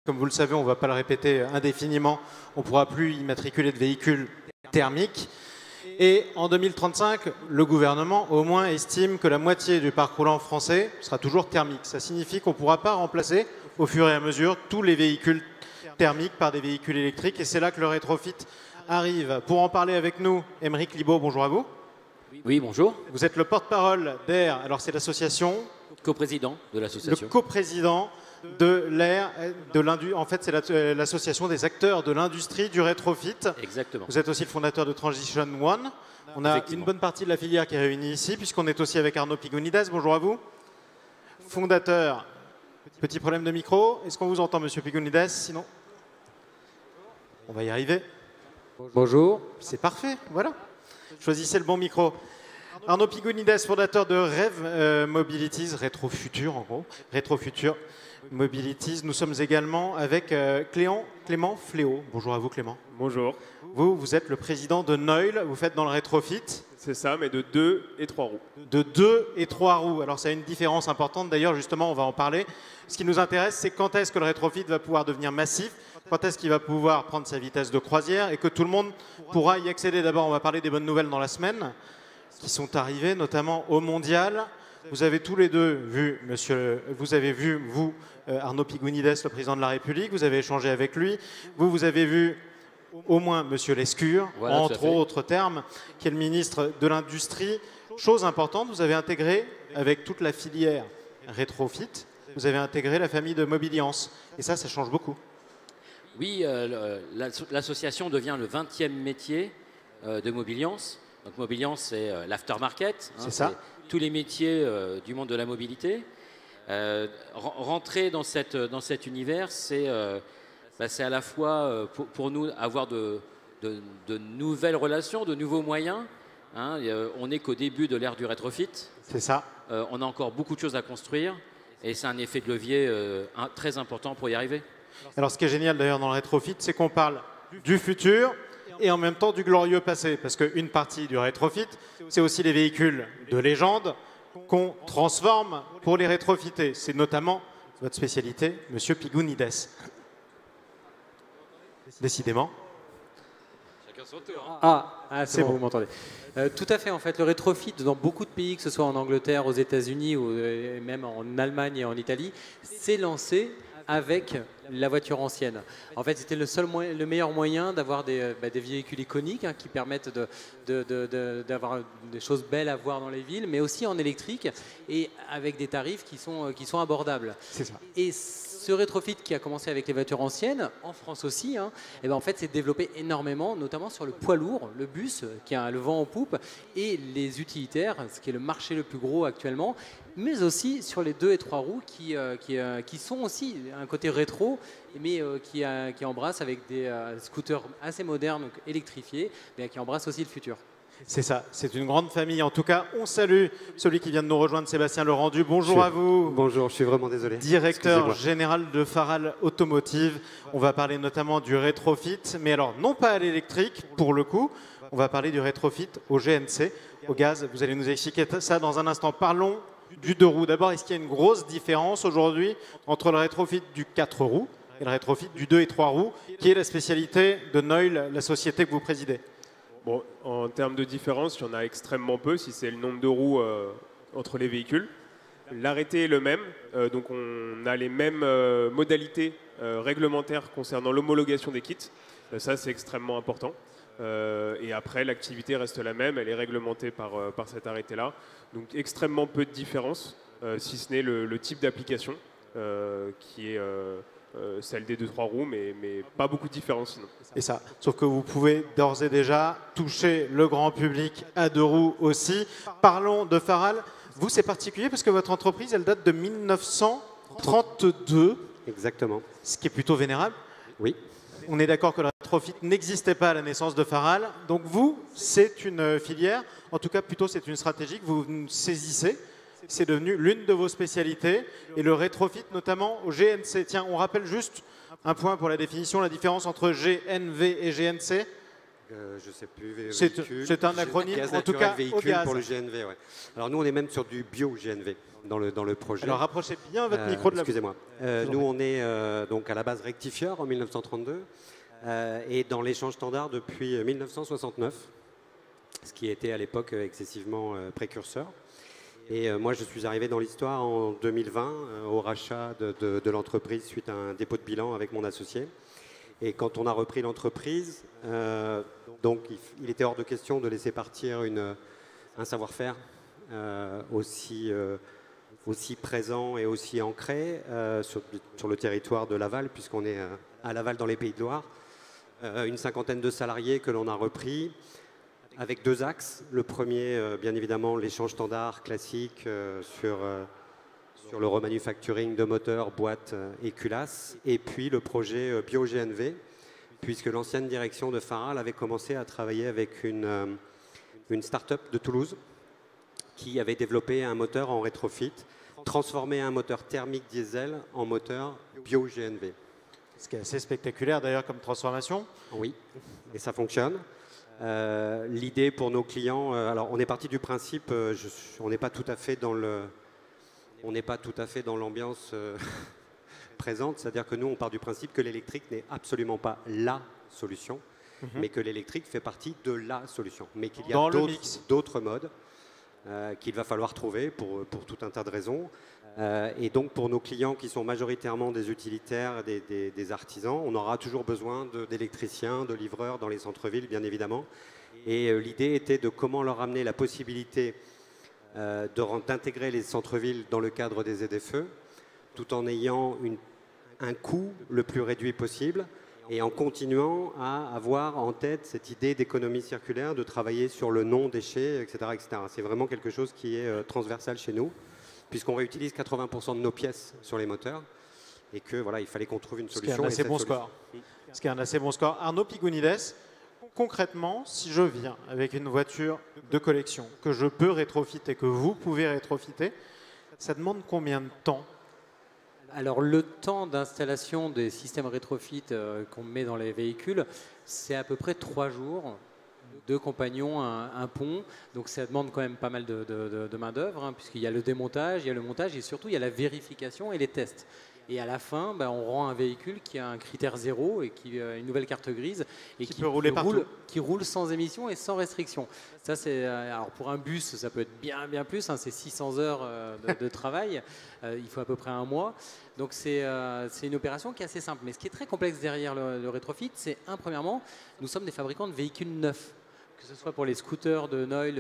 Comme vous le savez, on ne va pas le répéter indéfiniment, on ne pourra plus immatriculer de véhicules thermiques. Et en 2035, le gouvernement au moins estime que la moitié du parc roulant français sera toujours thermique. Ça signifie qu'on ne pourra pas remplacer au fur et à mesure tous les véhicules thermiques par des véhicules électriques. Et c'est là que le rétrofit arrive. Pour en parler avec nous, Aymeric Libaud, bonjour à vous. Oui, bonjour. Vous êtes le porte-parole d'Air. Alors c'est l'association. Co-président de l'association. Le co-président de l'Air, en fait c'est l'association des acteurs de l'industrie du rétrofit. Exactement. Vous êtes aussi le fondateur de Transition One. On a une bonne partie de la filière qui est réunie ici, puisqu'on est aussi avec Arnaud Pigounides. Bonjour à vous. Fondateur. Petit problème de micro. Est-ce qu'on vous entend, monsieur Pigounides? Sinon, on va y arriver. Bonjour. C'est parfait, voilà. Choisissez le bon micro. Arnaud Pigounides, fondateur de Rêve Mobilities, Rétrofutur en gros. Rétrofutur Mobilities. Nous sommes également avec Clément Fléau. Bonjour à vous Clément. Bonjour. Vous êtes le président de Noil, vous faites dans le rétrofit. C'est ça, mais de 2 et 3 roues. De 2 et 3 roues. Alors ça a une différence importante, d'ailleurs justement on va en parler. Ce qui nous intéresse, c'est quand est-ce que le rétrofit va pouvoir devenir massif, quand est-ce qu'il va pouvoir prendre sa vitesse de croisière et que tout le monde pourra y accéder. D'abord on va parler des bonnes nouvelles dans la semaine qui sont arrivées, notamment au Mondial. Vous avez tous les deux vu, vous, Arnaud Pigounides, le président de la République, vous avez échangé avec lui. Vous avez vu au moins monsieur Lescure, voilà, entre autres termes, qui est le ministre de l'Industrie. Chose importante, vous avez intégré, avec toute la filière rétrofit, vous avez intégré la famille de Mobiliance. Et ça change beaucoup. Oui, l'association devient le 20e métier de Mobiliance. Donc Mobiliance, c'est l'aftermarket. C'est ça. Tous les métiers du monde de la mobilité. Rentrer dans cet univers, c'est à la fois pour nous avoir de nouvelles relations, de nouveaux moyens. Hein, on n'est qu'au début de l'ère du rétrofit. C'est ça. On a encore beaucoup de choses à construire et c'est un effet de levier très important pour y arriver. Alors ce qui est génial d'ailleurs dans le rétrofit, c'est qu'on parle du futur et en même temps du glorieux passé. Parce qu'une partie du rétrofit, c'est aussi les véhicules de légende qu'on transforme pour les rétrofiter. C'est notamment votre spécialité, monsieur Pigounides. Décidément. Chacun son tour. Ah c'est bon, vous m'entendez. Tout à fait, en fait, le rétrofit dans beaucoup de pays, que ce soit en Angleterre, aux États-Unis ou même en Allemagne et en Italie, s'est lancé avec la voiture ancienne. En fait, c'était le meilleur moyen d'avoir des véhicules iconiques qui permettent d'avoir des choses belles à voir dans les villes, mais aussi en électrique et avec des tarifs qui sont abordables. C'est ça. Et ce rétrofit qui a commencé avec les voitures anciennes, en France aussi, et en fait, s'est développé énormément, notamment sur le poids lourd, le bus qui a le vent en poupe, et les utilitaires, ce qui est le marché le plus gros actuellement, mais aussi sur les 2 et 3 roues qui sont aussi un côté rétro, mais qui embrassent avec des scooters assez modernes, donc électrifiés, mais qui embrassent aussi le futur. C'est ça, c'est une grande famille. En tout cas, on salue celui qui vient de nous rejoindre, Sébastien Lerendu. Bonjour à vous. Bonjour, je suis vraiment désolé. Directeur général de Faral Automotive. On va parler notamment du rétrofit, mais alors non pas à l'électrique pour le coup. On va parler du rétrofit au GNC, au gaz. Vous allez nous expliquer ça dans un instant. Parlons du 2 roues. D'abord, est-ce qu'il y a une grosse différence aujourd'hui entre le rétrofit du 4 roues et le rétrofit du 2 et 3 roues, qui est la spécialité de Noil, la société que vous présidez? Bon, en termes de différence, il y en a extrêmement peu, si c'est le nombre de roues entre les véhicules. L'arrêté est le même, donc on a les mêmes modalités réglementaires concernant l'homologation des kits. Ça, c'est extrêmement important. Et après, l'activité reste la même, elle est réglementée par cet arrêté-là. Donc extrêmement peu de différence, si ce n'est le type d'application qui est celle des 2-3 roues, mais pas beaucoup de différence sinon. Et ça, sauf que vous pouvez d'ores et déjà toucher le grand public à 2 roues aussi. Parlons de Faral. Vous, c'est particulier parce que votre entreprise, elle date de 1932. Exactement. Ce qui est plutôt vénérable. Oui. On est d'accord que le rétrofit n'existait pas à la naissance de Faral. Donc vous, c'est une filière, en tout cas plutôt c'est une stratégie que vous saisissez. C'est devenu l'une de vos spécialités et le rétrofit notamment au GNC. Tiens, on rappelle juste un point pour la définition, la différence entre GNV et GNC. Je ne sais plus. C'est un acronyme, gaz en tout cas, véhicule au gaz. pour le GNV. Ouais. Alors nous, on est même sur du bio-GNV dans le projet. Alors rapprochez bien votre micro de la... Excusez-moi. Nous, on est donc à la base rectifieur en 1932 et dans l'échange standard depuis 1969, ce qui était à l'époque excessivement précurseur. Et moi, je suis arrivé dans l'histoire en 2020 au rachat de l'entreprise suite à un dépôt de bilan avec mon associé. Et quand on a repris l'entreprise, donc il était hors de question de laisser partir un savoir-faire aussi présent et aussi ancré sur le territoire de Laval, puisqu'on est à Laval dans les Pays de Loire. Une cinquantaine de salariés que l'on a repris avec 2 axes. Le premier, bien évidemment, l'échange standard classique sur le remanufacturing de moteurs, boîtes et culasses. Et puis le projet Bio-GNV, puisque l'ancienne direction de Faral avait commencé à travailler avec une start-up de Toulouse qui avait développé un moteur en rétrofit, transformé un moteur thermique diesel en moteur Bio-GNV. Ce qui est assez spectaculaire d'ailleurs comme transformation. Oui, et ça fonctionne. L'idée pour nos clients, alors on est parti du principe, on n'est pas tout à fait dans l'ambiance présente, c'est-à-dire que nous on part du principe que l'électrique n'est absolument pas la solution, mais que l'électrique fait partie de la solution, mais qu'il y a d'autres modes qu'il va falloir trouver pour tout un tas de raisons. Et donc pour nos clients qui sont majoritairement des utilitaires, des artisans, on aura toujours besoin d'électriciens, de livreurs dans les centres-villes, bien évidemment. Et l'idée était de comment leur amener la possibilité d'intégrer les centres-villes dans le cadre des ZFE, tout en ayant un coût le plus réduit possible et en continuant à avoir en tête cette idée d'économie circulaire, de travailler sur le non-déchet, etc., etc. C'est vraiment quelque chose qui est transversal chez nous, puisqu'on réutilise 80% de nos pièces sur les moteurs et que voilà, il fallait qu'on trouve une solution. Ce qui est un assez bon score. Arnaud Pigounides, concrètement, si je viens avec une voiture de collection que je peux rétrofiter, que vous pouvez rétrofiter, ça demande combien de temps? Alors le temps d'installation des systèmes rétrofit qu'on met dans les véhicules, c'est à peu près 3 jours. 2 compagnons, un pont, donc ça demande quand même pas mal de main d'œuvre, puisqu'il y a le démontage, il y a le montage et surtout il y a la vérification et les tests. Et à la fin, on rend un véhicule qui a un critère 0 et qui a une nouvelle carte grise et qui roule sans émission et sans restriction. Ça, alors pour un bus, ça peut être bien plus, c'est 600 heures de travail, il faut à peu près 1 mois. Donc c'est une opération qui est assez simple. Mais ce qui est très complexe derrière le rétrofit, c'est premièrement, nous sommes des fabricants de véhicules neufs. Que ce soit pour les scooters de Noil,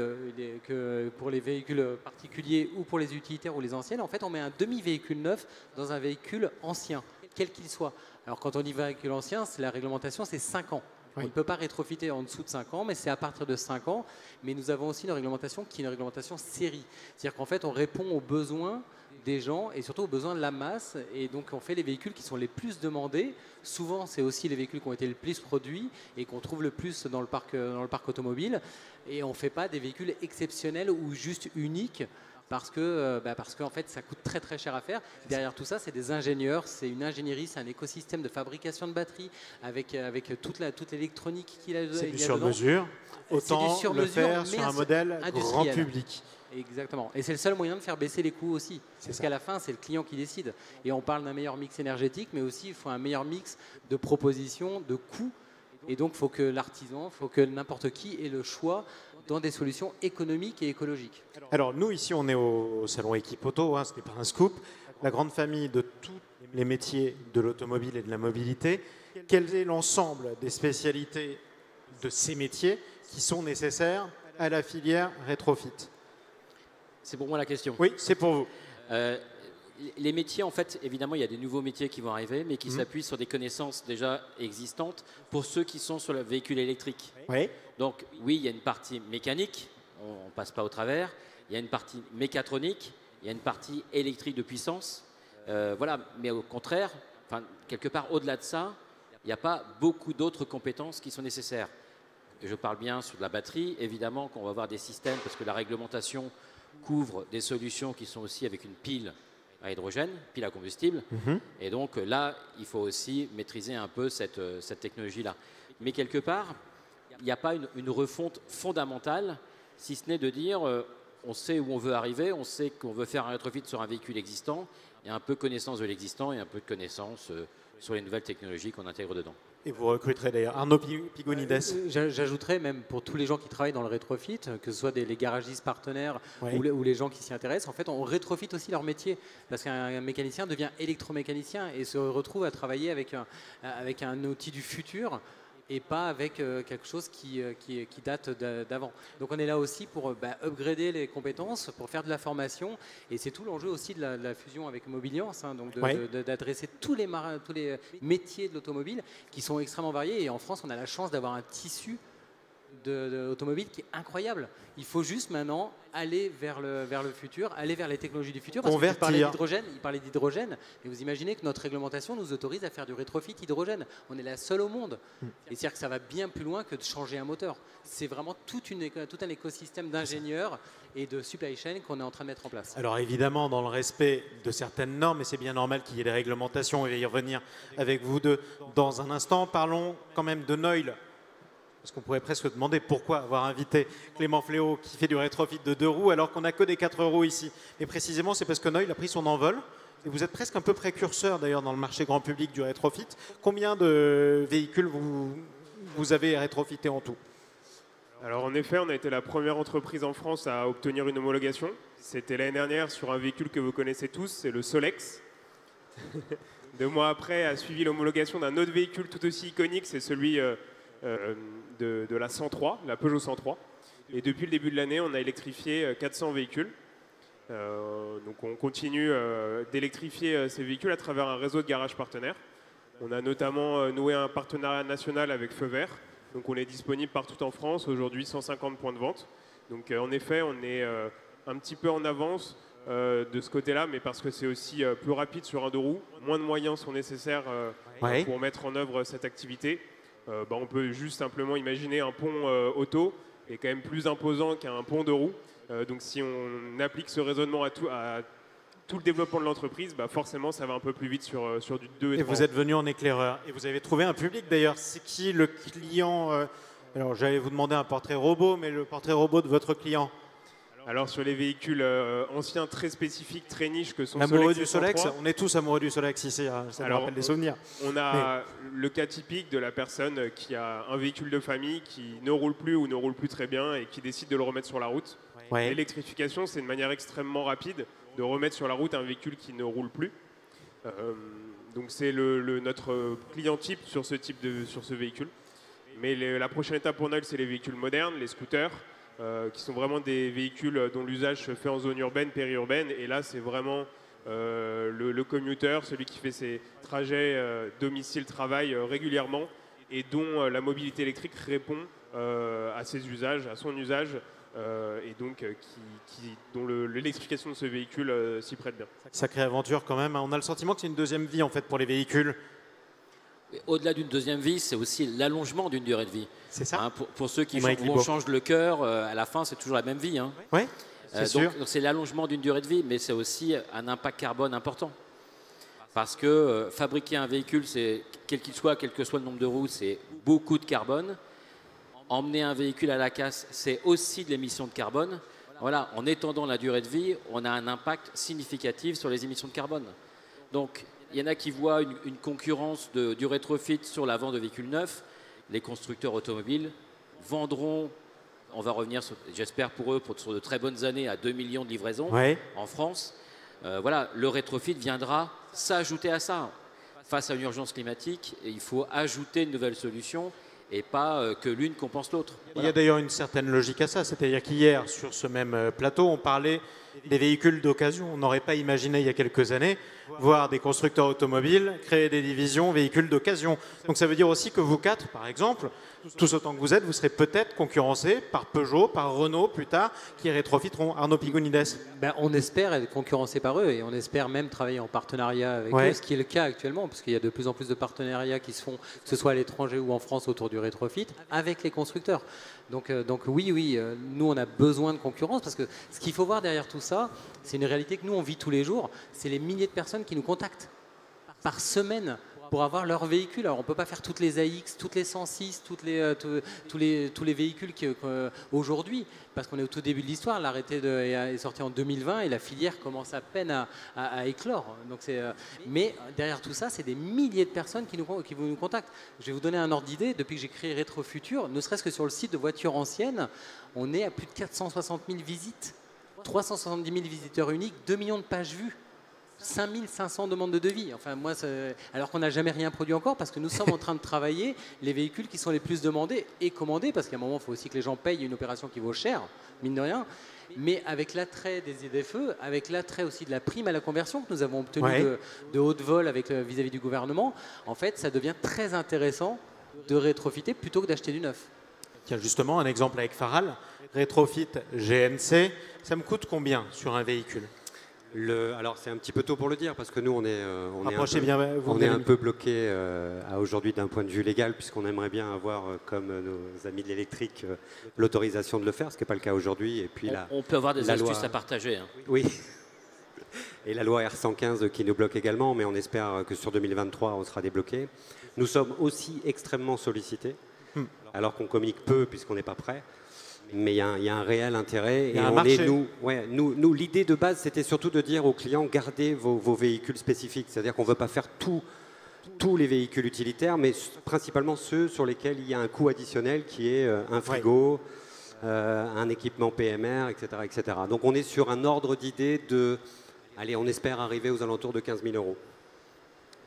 que pour les véhicules particuliers ou pour les utilitaires ou les anciennes, en fait, on met un demi-véhicule neuf dans un véhicule ancien, quel qu'il soit. Alors, quand on dit véhicule ancien, la réglementation, c'est 5 ans. Oui. On ne peut pas rétrofiter en dessous de 5 ans, mais c'est à partir de 5 ans. Mais nous avons aussi une réglementation qui est une réglementation série. C'est-à-dire qu'en fait, on répond aux besoins des gens et surtout aux besoins de la masse. Et donc, on fait les véhicules qui sont les plus demandés. Souvent, c'est aussi les véhicules qui ont été le plus produits et qu'on trouve le plus dans le parc automobile. Et on ne fait pas des véhicules exceptionnels ou juste uniques parce qu'en fait, ça coûte très très cher à faire. Derrière tout ça, c'est des ingénieurs, c'est une ingénierie, c'est un écosystème de fabrication de batteries avec toute l'électronique qu'il y a dedans. C'est du sur-mesure, autant le faire sur un modèle grand public. Exactement. Et c'est le seul moyen de faire baisser les coûts aussi. Parce qu'à la fin, c'est le client qui décide. Et on parle d'un meilleur mix énergétique, mais aussi il faut un meilleur mix de propositions, de coûts. Et donc, il faut que l'artisan, il faut que n'importe qui ait le choix dans des solutions économiques et écologiques. Alors, nous, ici, on est au salon Équipe Auto, ce n'est pas un scoop. La grande famille de tous les métiers de l'automobile et de la mobilité. Quel est l'ensemble des spécialités de ces métiers qui sont nécessaires à la filière rétrofit? C'est pour moi la question. Oui, c'est pour vous. Les métiers, en fait, évidemment, il y a des nouveaux métiers qui vont arriver, mais qui s'appuient sur des connaissances déjà existantes pour ceux qui sont sur le véhicule électrique. Oui. Donc, oui, il y a une partie mécanique, on ne passe pas au travers. Il y a une partie mécatronique, il y a une partie électrique de puissance. Voilà, mais au contraire, quelque part au-delà de ça, il n'y a pas beaucoup d'autres compétences qui sont nécessaires. Je parle bien sur de la batterie, évidemment qu'on va avoir des systèmes, parce que la réglementation couvre des solutions qui sont aussi avec une pile à hydrogène, pile à combustible. Et donc là, il faut aussi maîtriser un peu cette technologie-là. Mais quelque part, n'y a pas une refonte fondamentale, si ce n'est de dire on sait où on veut arriver, on sait qu'on veut faire un rétrofit sur un véhicule existant, et un peu connaissance de l'existant et un peu de connaissance sur les nouvelles technologies qu'on intègre dedans. Et vous recruterez d'ailleurs Arnaud Pigonides. J'ajouterais même pour tous les gens qui travaillent dans le rétrofit, que ce soit les garagistes partenaires ou les gens qui s'y intéressent, en fait, on rétrofit aussi leur métier. Parce qu'un mécanicien devient électromécanicien et se retrouve à travailler avec un outil du futur et pas avec quelque chose qui date d'avant. Donc on est là aussi pour upgrader les compétences, pour faire de la formation, et c'est tout l'enjeu aussi de la fusion avec Mobiliance, hein, donc d'adresser tous les métiers de l'automobile qui sont extrêmement variés, et en France on a la chance d'avoir un tissu d'automobile qui est incroyable. Il faut juste maintenant aller vers le futur, aller vers les technologies du futur. Parce qu'il parlait d'hydrogène, et vous imaginez que notre réglementation nous autorise à faire du rétrofit hydrogène. On est la seule au monde. Et c'est-à-dire que ça va bien plus loin que de changer un moteur. C'est vraiment tout un écosystème d'ingénieurs et de supply chain qu'on est en train de mettre en place. Alors évidemment, dans le respect de certaines normes, et c'est bien normal qu'il y ait des réglementations, et je vais y revenir avec vous deux dans un instant. Parlons quand même de Noil. Parce qu'on pourrait presque demander pourquoi avoir invité Clément Fléau qui fait du rétrofit de 2 roues alors qu'on n'a que des 4 roues ici. Et précisément, c'est parce que Noil a pris son envol. Et vous êtes presque un peu précurseur d'ailleurs dans le marché grand public du rétrofit. Combien de véhicules vous avez rétrofité en tout? Alors en effet, on a été la première entreprise en France à obtenir une homologation. C'était l'année dernière sur un véhicule que vous connaissez tous, c'est le Solex. 2 mois après, a suivi l'homologation d'un autre véhicule tout aussi iconique, c'est celui de la 103, la Peugeot 103. Et depuis le début de l'année, on a électrifié 400 véhicules. Donc on continue d'électrifier ces véhicules à travers un réseau de garages partenaires. On a notamment noué un partenariat national avec Feu Vert. Donc on est disponible partout en France, aujourd'hui 150 points de vente. Donc en effet, on est un petit peu en avance de ce côté-là, mais parce que c'est aussi plus rapide sur un 2 roues. Moins de moyens sont nécessaires pour mettre en œuvre cette activité. On peut juste simplement imaginer un pont auto est quand même plus imposant qu'un pont 2 roues. Donc si on applique ce raisonnement à tout le développement de l'entreprise, forcément ça va un peu plus vite sur du 2 et 3. Et vous êtes venu en éclaireur et vous avez trouvé un public d'ailleurs. C'est qui le client Alors j'allais vous demander un portrait robot, mais le portrait robot de votre client? Alors sur les véhicules anciens très spécifiques, très niches que sont amoureux Solex du Solex, on est tous amoureux du Solex ici, ça me rappelle des souvenirs. On a le cas typique de la personne qui a un véhicule de famille qui ne roule plus ou ne roule plus très bien et qui décide de le remettre sur la route. L'électrification, c'est une manière extrêmement rapide de remettre sur la route un véhicule qui ne roule plus. Donc c'est notre client type sur ce véhicule. Mais la prochaine étape pour Noil, c'est les véhicules modernes, les scooters, qui sont vraiment des véhicules dont l'usage se fait en zone urbaine, périurbaine. Et là, c'est vraiment le commuter, celui qui fait ses trajets domicile-travail régulièrement et dont la mobilité électrique répond à ses usages, à son usage, et donc dont l'électrification de ce véhicule s'y prête bien. Sacrée aventure quand même. On a le sentiment que c'est une deuxième vie en fait pour les véhicules. Au-delà d'une deuxième vie, c'est aussi l'allongement d'une durée de vie. C'est ça. Pour ceux qui changent le cœur, à la fin, c'est toujours la même vie. Hein. Oui, c'est sûr. Donc c'est l'allongement d'une durée de vie, mais c'est aussi un impact carbone important. Parce que fabriquer un véhicule, quel qu'il soit, quel que soit le nombre de roues, c'est beaucoup de carbone. Emmener un véhicule à la casse, c'est aussi de l'émission de carbone. Voilà, en étendant la durée de vie, on a un impact significatif sur les émissions de carbone. Donc, il y en a qui voient une concurrence du rétrofit sur la vente de véhicules neufs. Les constructeurs automobiles vendront, on va revenir, j'espère pour eux, sur de très bonnes années, à 2 millions de livraisons en France. Voilà, le rétrofit viendra s'ajouter à ça. Face à une urgence climatique, il faut ajouter une nouvelle solution et pas que l'une compense l'autre. Voilà. Il y a d'ailleurs une certaine logique à ça, c'est-à-dire qu'hier, sur ce même plateau, on parlait des véhicules d'occasion. On n'aurait pas imaginé il y a quelques années voir des constructeurs automobiles créer des divisions véhicules d'occasion. Donc ça veut dire aussi que vous quatre, par exemple, tous autant que vous êtes, vous serez peut-être concurrencés par Peugeot, par Renault plus tard, qui rétrofiteront. Arnaud Pigonides. On espère être concurrencés par eux et on espère même travailler en partenariat avec eux, ce qui est le cas actuellement, parce qu'il y a de plus en plus de partenariats qui se font, que ce soit à l'étranger ou en France, autour du rétrofit, avec les constructeurs. Donc oui, nous on a besoin de concurrence, parce que ce qu'il faut voir derrière tout ça, c'est une réalité que nous on vit tous les jours, c'est les milliers de personnes qui nous contactent par semaine pour avoir leur véhicule. Alors on ne peut pas faire toutes les AX, toutes les 106, tous les véhicules aujourd'hui, parce qu'on est au tout début de l'histoire. L'arrêté est sorti en 2020 et la filière commence à peine à éclore. Donc mais derrière tout ça, c'est des milliers de personnes qui nous contactent. Je vais vous donner un ordre d'idée. Depuis que j'ai créé Rétrofutur, ne serait-ce que sur le site de voitures anciennes, on est à plus de 460 000 visites, 370 000 visiteurs uniques, 2 millions de pages vues. 5500 demandes de devis. Enfin, moi, alors qu'on n'a jamais rien produit encore, parce que nous sommes en train de travailler les véhicules qui sont les plus demandés et commandés, parce qu'à un moment, il faut aussi que les gens payent une opération qui vaut cher, mine de rien. Mais avec l'attrait des ZFE, avec l'attrait aussi de la prime à la conversion que nous avons obtenue de haut de vol vis-à-vis du gouvernement, en fait, ça devient très intéressant de rétrofiter plutôt que d'acheter du neuf. Il y a justement un exemple avec Faral, rétrofit GNC, ça me coûte combien sur un véhicule ? Alors c'est un petit peu tôt pour le dire parce que nous on est un peu bloqué aujourd'hui d'un point de vue légal, puisqu'on aimerait bien avoir comme nos amis de l'électrique l'autorisation de le faire, ce qui n'est pas le cas aujourd'hui. Et puis on peut avoir des astuces à partager. Hein. Oui. Et la loi R115 qui nous bloque également, mais on espère que sur 2023 on sera débloqué. Nous sommes aussi extrêmement sollicités, alors qu'on communique peu puisqu'on n'est pas prêt. Mais il y a un réel intérêt. Nous, l'idée de base, c'était surtout de dire aux clients, gardez vos véhicules spécifiques. C'est-à-dire qu'on ne veut pas faire tous les véhicules utilitaires, mais principalement ceux sur lesquels il y a un coût additionnel qui est un frigo, un équipement PMR, etc., etc. Donc on est sur un ordre d'idée de, allez, on espère arriver aux alentours de 15 000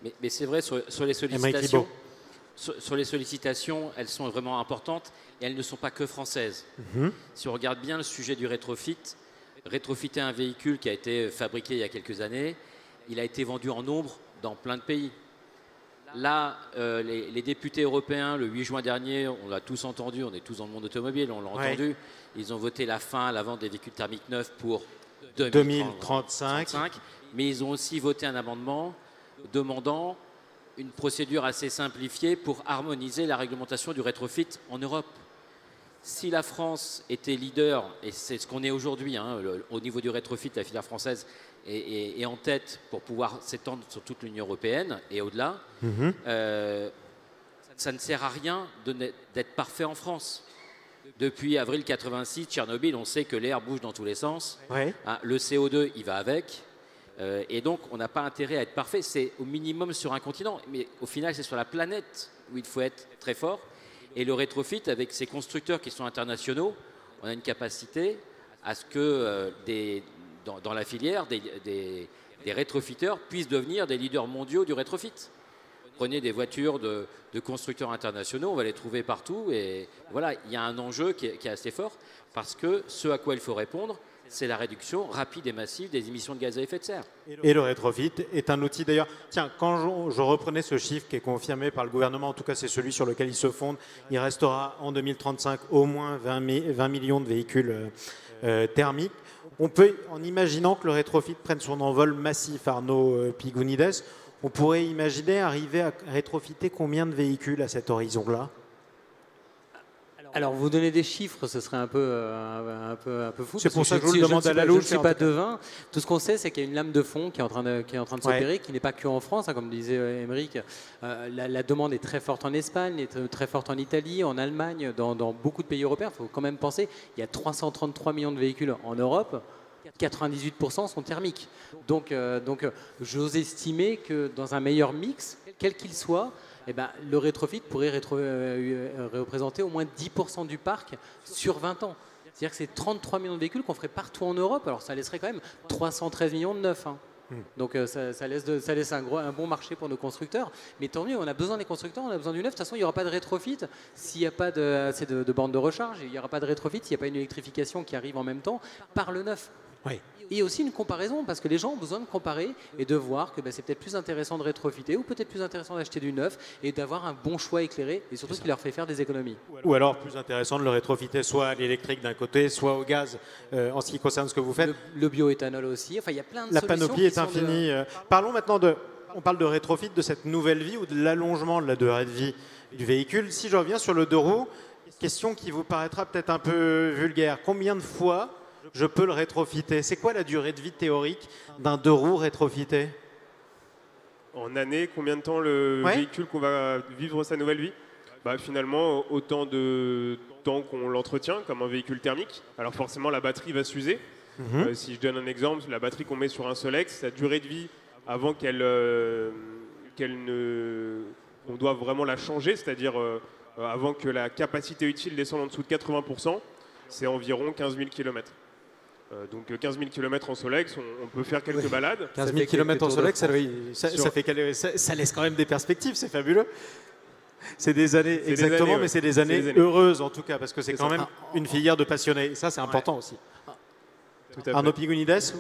€. Mais c'est vrai, sur les sollicitations... Sur les sollicitations, elles sont vraiment importantes et elles ne sont pas que françaises. Si on regarde bien le sujet du rétrofit, rétrofiter un véhicule qui a été fabriqué il y a quelques années, il a été vendu en nombre dans plein de pays. Là, les députés européens, le 8 juin dernier, on l'a tous entendu, on est tous dans le monde automobile, on l'a entendu, ils ont voté la fin à la vente des véhicules thermiques neufs pour 2035, mais ils ont aussi voté un amendement demandant une procédure assez simplifiée pour harmoniser la réglementation du rétrofit en Europe. Si la France était leader, et c'est ce qu'on est aujourd'hui, au niveau du rétrofit, la filière française est en tête pour pouvoir s'étendre sur toute l'Union européenne et au-delà, ça ne sert à rien d'être parfait en France. Depuis avril 86, Tchernobyl, on sait que l'air bouge dans tous les sens. Le CO2, il va avec. Et donc, on n'a pas intérêt à être parfait. C'est au minimum sur un continent. Mais au final, c'est sur la planète où il faut être très fort. Et le rétrofit, avec ces constructeurs qui sont internationaux, on a une capacité à ce que dans la filière, des rétrofiteurs puissent devenir des leaders mondiaux du rétrofit. Prenez des voitures de constructeurs internationaux, on va les trouver partout. Et voilà, il y a un enjeu qui est assez fort parce que ce à quoi il faut répondre, c'est la réduction rapide et massive des émissions de gaz à effet de serre. Et le rétrofit est un outil d'ailleurs. Tiens, quand je reprenais ce chiffre qui est confirmé par le gouvernement, en tout cas c'est celui sur lequel il se fonde, il restera en 2035 au moins 20 millions de véhicules thermiques. On peut, en imaginant que le rétrofit prenne son envol massif, Arnaud Pigounides, on pourrait imaginer arriver à rétrofiter combien de véhicules à cet horizon-là ? Alors, vous donner des chiffres, ce serait un peu fou. C'est pour ça que je vous le demande à la louche. Je ne suis pas devin. Tout ce qu'on sait, c'est qu'il y a une lame de fond qui est en train de s'opérer, qui n'est pas que en France, comme disait Émeric. La demande est très forte en Espagne, est très forte en Italie, en Allemagne, dans beaucoup de pays européens. Il faut quand même penser, il y a 333 millions de véhicules en Europe. 98% sont thermiques. Donc j'ose estimer que dans un meilleur mix, quel qu'il soit, le rétrofit pourrait représenter au moins 10% du parc sur 20 ans. C'est-à-dire que c'est 33 millions de véhicules qu'on ferait partout en Europe. Alors ça laisserait quand même 313 millions de neufs. Donc ça laisse un bon marché pour nos constructeurs. Mais tant mieux, on a besoin des constructeurs, on a besoin du neuf. De toute façon, il n'y aura pas de rétrofit s'il n'y a pas assez de bornes de recharge. Il n'y aura pas de rétrofit s'il n'y a pas une électrification qui arrive en même temps par le neuf. Et aussi une comparaison, parce que les gens ont besoin de comparer et de voir que c'est peut-être plus intéressant de rétrofiter ou peut-être plus intéressant d'acheter du neuf et d'avoir un bon choix éclairé et surtout qui leur fait faire des économies. Ou alors plus intéressant de le rétrofiter soit à l'électrique d'un côté, soit au gaz en ce qui concerne ce que vous faites. Le bioéthanol aussi, enfin il y a plein de La solutions. La panoplie est infinie. Parlons maintenant on parle de rétrofit, de cette nouvelle vie ou de l'allongement de la durée de vie du véhicule. Si je reviens sur le 2 roues, question qui vous paraîtra peut-être un peu vulgaire. Combien de fois je peux le rétrofiter? C'est quoi la durée de vie théorique d'un 2 roues rétrofité? En année, combien de temps le véhicule qu'on va vivre sa nouvelle vie? Finalement, autant de temps qu'on l'entretient, comme un véhicule thermique. Alors forcément, la batterie va s'user. Si je donne un exemple, la batterie qu'on met sur un Solex, sa durée de vie avant qu'on doit vraiment la changer, c'est-à-dire avant que la capacité utile descende en dessous de 80%, c'est environ 15 000 km. Donc 15 000 km en Solex, on peut faire quelques balades. 15 000 km en Solex, ça laisse quand même des perspectives, c'est fabuleux. C'est des années, exactement, mais c'est des années heureuses en tout cas, parce que c'est quand même une filière de passionnés. Et ça, c'est important aussi. Arnaud Pigonides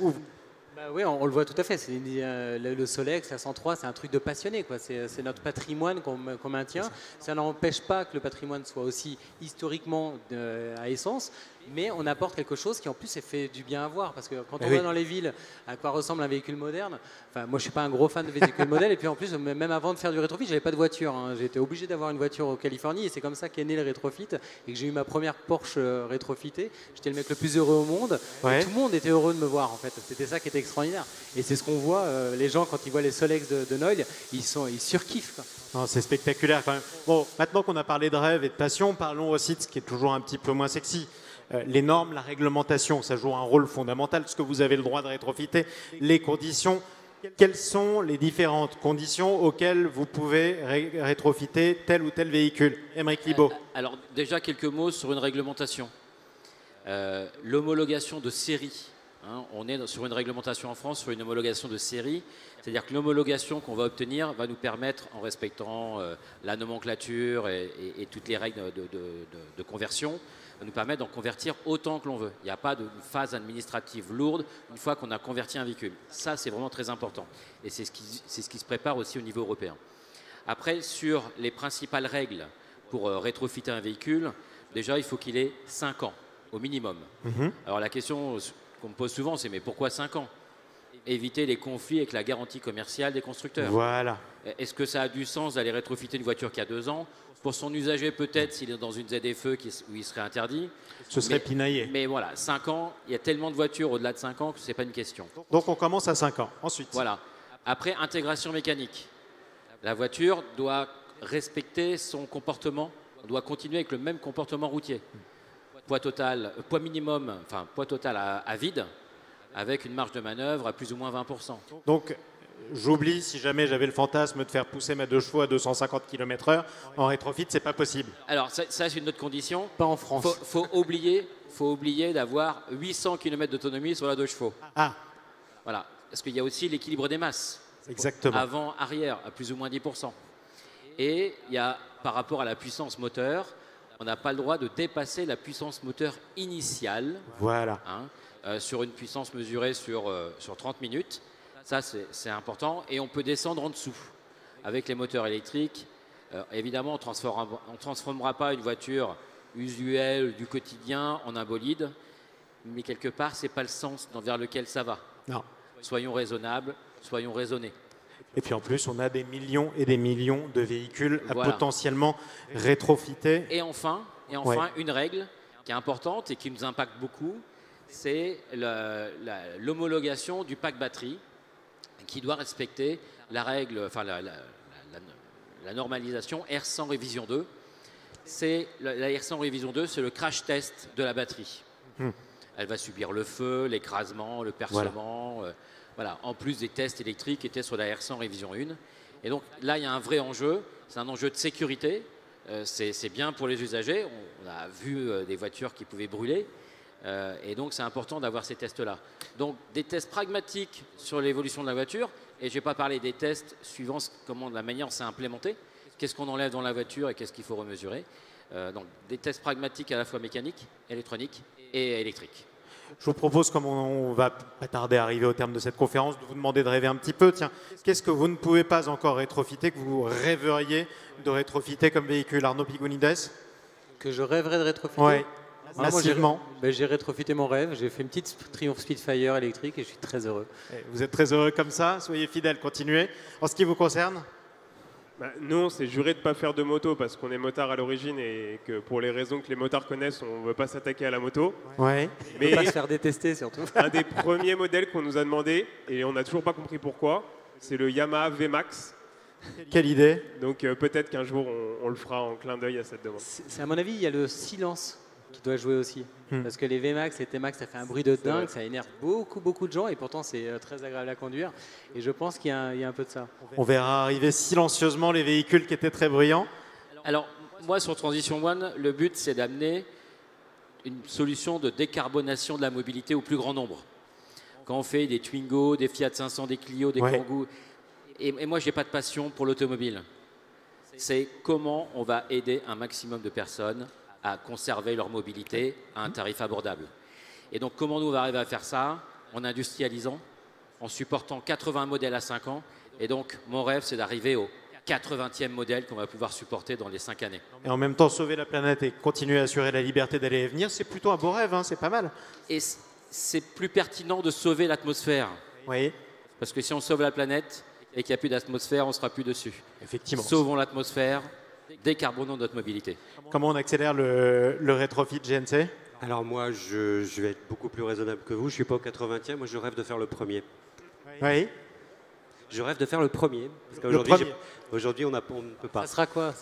Oui, on le voit tout à fait. Le Solex, la 103, c'est un truc de passionné, quoi. C'est notre patrimoine qu'on maintient. Ça n'empêche pas que le patrimoine soit aussi historiquement à essence, mais on apporte quelque chose qui en plus est fait du bien à voir. Parce que quand on va dans les villes, à quoi ressemble un véhicule moderne, enfin, moi je suis pas un gros fan de véhicules modèles, et puis en plus, même avant de faire du rétrofit, j'avais pas de voiture. J'ai été obligé d'avoir une voiture en Californie, et c'est comme ça qu'est né le rétrofit, et que j'ai eu ma première Porsche rétrofitée. J'étais le mec le plus heureux au monde, et tout le monde était heureux de me voir en fait. C'était ça qui était extraordinaire. Et c'est ce qu'on voit, les gens quand ils voient les Solex de Noil, ils surkiffent, quoi. C'est spectaculaire quand même. Bon, maintenant qu'on a parlé de rêve et de passion, parlons aussi de ce qui est toujours un petit peu moins sexy. Les normes, la réglementation, ça joue un rôle fondamental. Ce que vous avez le droit de rétrofiter, les conditions. Quelles sont les différentes conditions auxquelles vous pouvez rétrofiter tel ou tel véhicule? Aymeric Libaud. Alors déjà quelques mots sur une réglementation. L'homologation de série. On est sur une réglementation en France, sur une homologation de série. C'est-à-dire que l'homologation qu'on va obtenir va nous permettre, en respectant la nomenclature et toutes les règles de conversion, va nous permettre d'en convertir autant que l'on veut. Il n'y a pas de phase administrative lourde une fois qu'on a converti un véhicule. Ça, c'est vraiment très important. Et c'est ce qui se prépare aussi au niveau européen. Après, sur les principales règles pour rétrofiter un véhicule, déjà, il faut qu'il ait 5 ans, au minimum. Alors la question qu'on me pose souvent, c'est mais pourquoi 5 ans? Éviter les conflits avec la garantie commerciale des constructeurs. Voilà. Est-ce que ça a du sens d'aller rétrofiter une voiture qui a 2 ans? Pour son usager, peut-être, s'il est dans une ZFE où il serait interdit. Ce serait pinaillé. Mais voilà, 5 ans, il y a tellement de voitures au-delà de 5 ans que ce n'est pas une question. Donc on commence à 5 ans. Ensuite. Voilà. Après, intégration mécanique. La voiture doit respecter son comportement, doit continuer avec le même comportement routier. Poids minimum, enfin poids total à vide, avec une marge de manœuvre à plus ou moins 20%. Donc, j'oublie, si jamais j'avais le fantasme de faire pousser ma 2 chevaux à 250 km/h, en rétrofit, c'est pas possible. Alors, ça c'est une autre condition. Pas en France. Faut oublier d'avoir 800 km d'autonomie sur la 2 chevaux. Voilà. Parce qu'il y a aussi l'équilibre des masses. Exactement. Avant, arrière, à plus ou moins 10%. Et il y a, par rapport à la puissance moteur, on n'a pas le droit de dépasser la puissance moteur initiale. Voilà. Sur une puissance mesurée sur 30 minutes. Ça, c'est important. Et on peut descendre en dessous. Avec les moteurs électriques, évidemment, on ne transformera pas une voiture usuelle du quotidien en un bolide. Mais quelque part, ce n'est pas le sens vers lequel ça va. Non. Soyons raisonnables, soyons raisonnés. Et puis en plus, on a des millions et des millions de véhicules à potentiellement rétrofiter. Et enfin, une règle qui est importante et qui nous impacte beaucoup, c'est l'homologation du pack batterie qui doit respecter la règle, enfin la normalisation R100 révision 2. La R100 révision 2, c'est le crash test de la batterie. Elle va subir le feu, l'écrasement, le percement, voilà, en plus des tests électriques qui étaient sur la R100 révision 1. Et donc là, il y a un vrai enjeu, c'est un enjeu de sécurité. C'est bien pour les usagers, on a vu des voitures qui pouvaient brûler. Et donc c'est important d'avoir ces tests-là. Donc des tests pragmatiques sur l'évolution de la voiture, et je n'ai pas parlé des tests suivant la manière dont c'est implémenté, qu'est-ce qu'on enlève dans la voiture et qu'est-ce qu'il faut remesurer. Donc des tests pragmatiques à la fois mécaniques, électroniques et électriques. Je vous propose, comme on va pas tarder à arriver au terme de cette conférence, de vous demander de rêver un petit peu. Tiens, qu'est-ce que vous ne pouvez pas encore rétrofiter, que vous rêveriez de rétrofiter comme véhicule? Arnaud Pigonides? Que je rêverais de rétrofiter? Oui, massivement. J'ai rétrofité mon rêve, j'ai fait une petite Triumph Spitfire électrique et je suis très heureux. Vous êtes très heureux comme ça, soyez fidèles, continuez. En ce qui vous concerne? Nous, on s'est juré de ne pas faire de moto parce qu'on est motard à l'origine et que pour les raisons que les motards connaissent, on ne veut pas s'attaquer à la moto. Ouais. Mais pas se faire détester surtout. Un des premiers modèles qu'on nous a demandé, et on n'a toujours pas compris pourquoi, C'est le Yamaha VMAX. Quelle idée. Donc peut-être qu'un jour, on le fera en clin d'œil à cette demande. À mon avis, il y a le silence qui doit jouer aussi. Parce que les VMAX, les T-Max, ça fait un bruit de dingue, ça énerve beaucoup de gens et pourtant c'est très agréable à conduire. Et je pense qu'il y a un peu de ça. On verra arriver silencieusement les véhicules qui étaient très bruyants. Alors, moi, sur Transition One, le but, c'est d'amener une solution de décarbonation de la mobilité au plus grand nombre. Quand on fait des Twingo, des Fiat 500, des Clio, des Kangoo, et moi, je n'ai pas de passion pour l'automobile. C'est comment on va aider un maximum de personnes à conserver leur mobilité à un tarif abordable. Et donc, comment nous, on va arriver à faire ça? En industrialisant, en supportant 80 modèles à 5 ans. Et donc, mon rêve, c'est d'arriver au 80e modèle qu'on va pouvoir supporter dans les 5 années. Et en même temps, sauver la planète et continuer à assurer la liberté d'aller et venir, c'est plutôt un beau rêve, hein, c'est pas mal. Et c'est plus pertinent de sauver l'atmosphère. Oui. Parce que si on sauve la planète et qu'il n'y a plus d'atmosphère, on ne sera plus dessus. Effectivement. Sauvons l'atmosphère, décarbonons notre mobilité. Comment on accélère le rétrofit GNC? Alors moi, je vais être beaucoup plus raisonnable que vous. Je ne suis pas au 80e, moi je rêve de faire le premier. Oui. Je rêve de faire le premier. Parce qu'aujourd'hui, on ne peut pas. Ça sera quoi?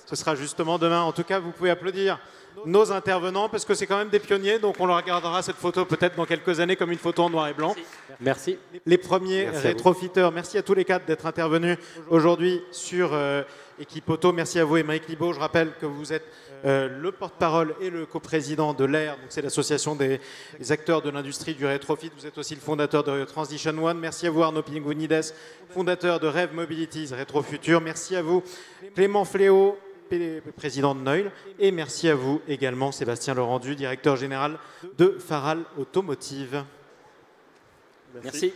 Ce sera justement demain. En tout cas, vous pouvez applaudir nos intervenants parce que c'est quand même des pionniers. Donc on leur regardera cette photo peut-être dans quelques années comme une photo en noir et blanc. Merci. Les premiers rétrofiteurs. Merci à tous les quatre d'être intervenus aujourd'hui sur Équipe Auto. Merci à vous, Émeric Libaud. Je rappelle que vous êtes le porte-parole et le coprésident de l'AIR. C'est l'association des acteurs de l'industrie du rétrofit. Vous êtes aussi le fondateur de Transition One. Merci à vous, Arnaud Pingounides, fondateur de Rev Mobilities Rétrofutur. Merci à vous, Clément Fléau, président de Neul. Et merci à vous également, Sébastien Laurent-Du, directeur général de Faral Automotive. Merci.